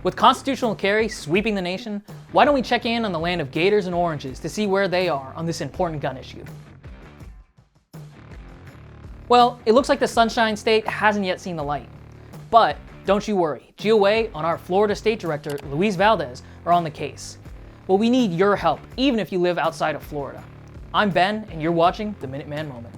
With constitutional carry sweeping the nation, why don't we check in on the land of gators and oranges to see where they are on this important gun issue? Well, it looks like the Sunshine State hasn't yet seen the light. But don't you worry, GOA and our Florida State Director, Luis Valdez, are on the case. Well, we need your help, even if you live outside of Florida. I'm Ben, and you're watching the Minuteman Moment.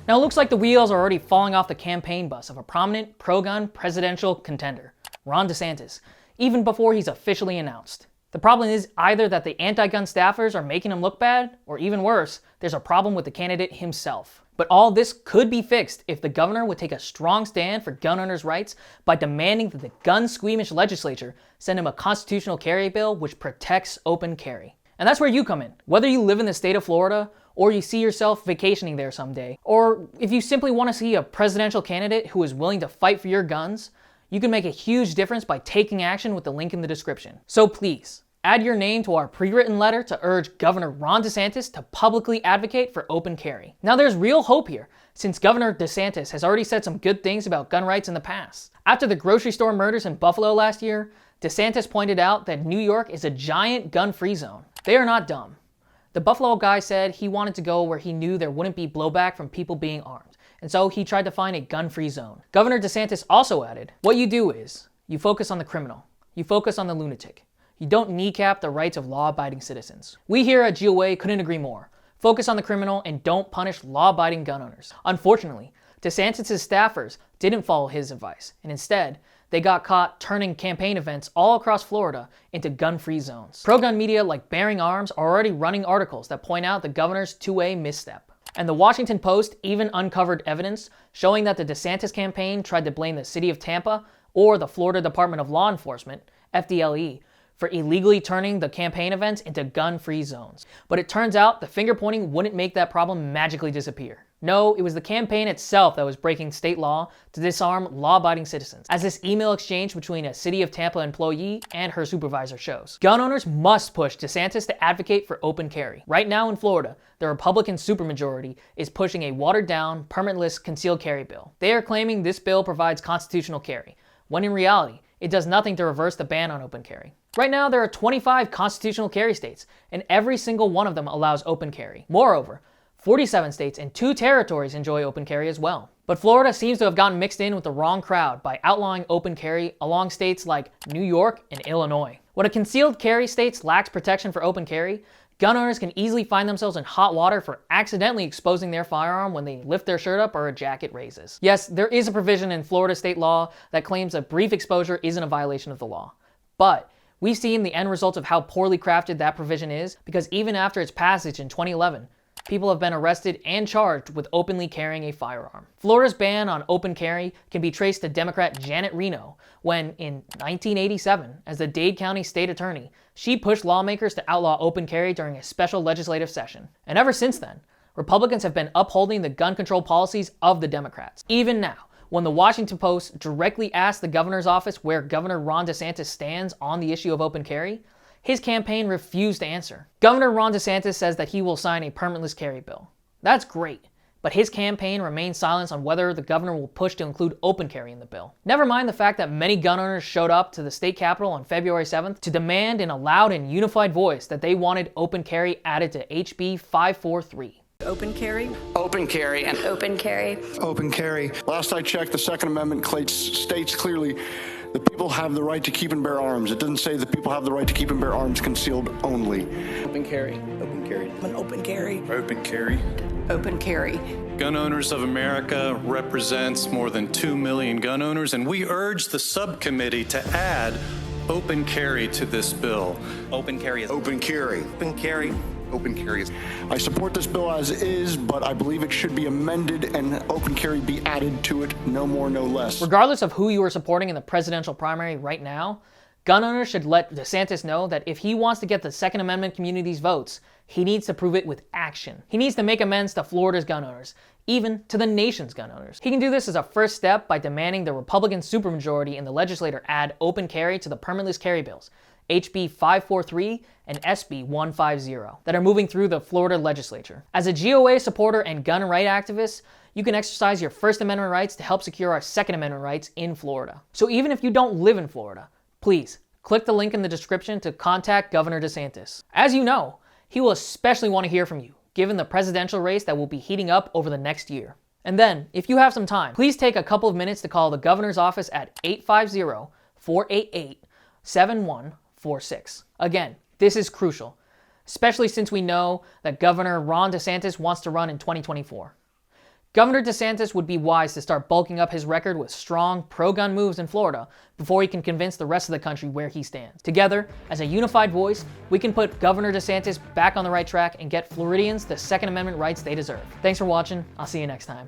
Now it looks like the wheels are already falling off the campaign bus of a prominent pro-gun presidential contender, Ron DeSantis, even before he's officially announced. The problem is either that the anti-gun staffers are making him look bad, or even worse, there's a problem with the candidate himself. But all this could be fixed if the governor would take a strong stand for gun owners' rights by demanding that the gun-squeamish legislature send him a constitutional carry bill which protects open carry. And that's where you come in. Whether you live in the state of Florida, or you see yourself vacationing there someday, or if you simply want to see a presidential candidate who is willing to fight for your guns, you can make a huge difference by taking action with the link in the description. So please, add your name to our pre-written letter to urge Governor Ron DeSantis to publicly advocate for open carry. Now there's real hope here, since Governor DeSantis has already said some good things about gun rights in the past. After the grocery store murders in Buffalo last year, DeSantis pointed out that New York is a giant gun-free zone. They are not dumb. The Buffalo guy said he wanted to go where he knew there wouldn't be blowback from people being armed, and so he tried to find a gun-free zone. Governor DeSantis also added, what you do is, you focus on the criminal, you focus on the lunatic. You don't kneecap the rights of law-abiding citizens. We here at GOA couldn't agree more. Focus on the criminal and don't punish law-abiding gun owners. Unfortunately, DeSantis' staffers didn't follow his advice, and instead, they got caught turning campaign events all across Florida into gun-free zones. Pro-gun media like Bearing Arms are already running articles that point out the governor's two-way misstep. And the Washington Post even uncovered evidence showing that the DeSantis campaign tried to blame the city of Tampa or the Florida Department of Law Enforcement, FDLE, for illegally turning the campaign events into gun-free zones. But it turns out the finger-pointing wouldn't make that problem magically disappear. No, it was the campaign itself that was breaking state law to disarm law-abiding citizens, as this email exchange between a City of Tampa employee and her supervisor shows. Gun owners must push DeSantis to advocate for open carry. Right now in Florida, the Republican supermajority is pushing a watered-down, permitless concealed carry bill. They are claiming this bill provides constitutional carry, when in reality, it does nothing to reverse the ban on open carry. Right now, there are 25 constitutional carry states, and every single one of them allows open carry. Moreover, 47 states and 2 territories enjoy open carry as well. But Florida seems to have gotten mixed in with the wrong crowd by outlawing open carry along states like New York and Illinois. When a concealed carry state lacks protection for open carry, gun owners can easily find themselves in hot water for accidentally exposing their firearm when they lift their shirt up or a jacket raises. Yes, there is a provision in Florida state law that claims a brief exposure isn't a violation of the law. But we've seen the end result of how poorly crafted that provision is, because even after its passage in 2011, people have been arrested and charged with openly carrying a firearm. Florida's ban on open carry can be traced to Democrat Janet Reno when, in 1987, as the Dade County state attorney, she pushed lawmakers to outlaw open carry during a special legislative session. And ever since then, Republicans have been upholding the gun control policies of the Democrats. Even now, when the Washington Post directly asked the governor's office where Governor Ron DeSantis stands on the issue of open carry, his campaign refused to answer. Governor Ron DeSantis says that he will sign a permitless carry bill. That's great, but his campaign remains silent on whether the governor will push to include open carry in the bill. Never mind the fact that many gun owners showed up to the state capitol on February 7th to demand in a loud and unified voice that they wanted open carry added to HB 543. Open carry. Open carry. And Open carry. Open carry. Last I checked, the Second Amendment states clearly that people have the right to keep and bear arms. It doesn't say that people have the right to keep and bear arms concealed only. open carry. Open carry. An open carry. Open carry. Open carry. Gun Owners of America represents more than 2 million gun owners, and we urge the subcommittee to add open carry to this bill. Open carry is Open carry. open carry. Open carry. I support this bill as is, but I believe it should be amended and open carry be added to it, no more, no less. Regardless of who you are supporting in the presidential primary right now, gun owners should let DeSantis know that if he wants to get the Second Amendment community's votes, he needs to prove it with action. He needs to make amends to Florida's gun owners, even to the nation's gun owners. He can do this as a first step by demanding the Republican supermajority in the legislature add open carry to the permitless carry bills, HB 543 and SB 150, that are moving through the Florida legislature. As a GOA supporter and gun right activist, you can exercise your First Amendment rights to help secure our Second Amendment rights in Florida. So even if you don't live in Florida, please click the link in the description to contact Governor DeSantis. As you know, he will especially want to hear from you, given the presidential race that will be heating up over the next year. And then, if you have some time, please take a couple of minutes to call the governor's office at 850-488-7146. Again, this is crucial, especially since we know that Governor Ron DeSantis wants to run in 2024. Governor DeSantis would be wise to start bulking up his record with strong pro-gun moves in Florida before he can convince the rest of the country where he stands. Together, as a unified voice, we can put Governor DeSantis back on the right track and get Floridians the Second Amendment rights they deserve. Thanks for watching. I'll see you next time.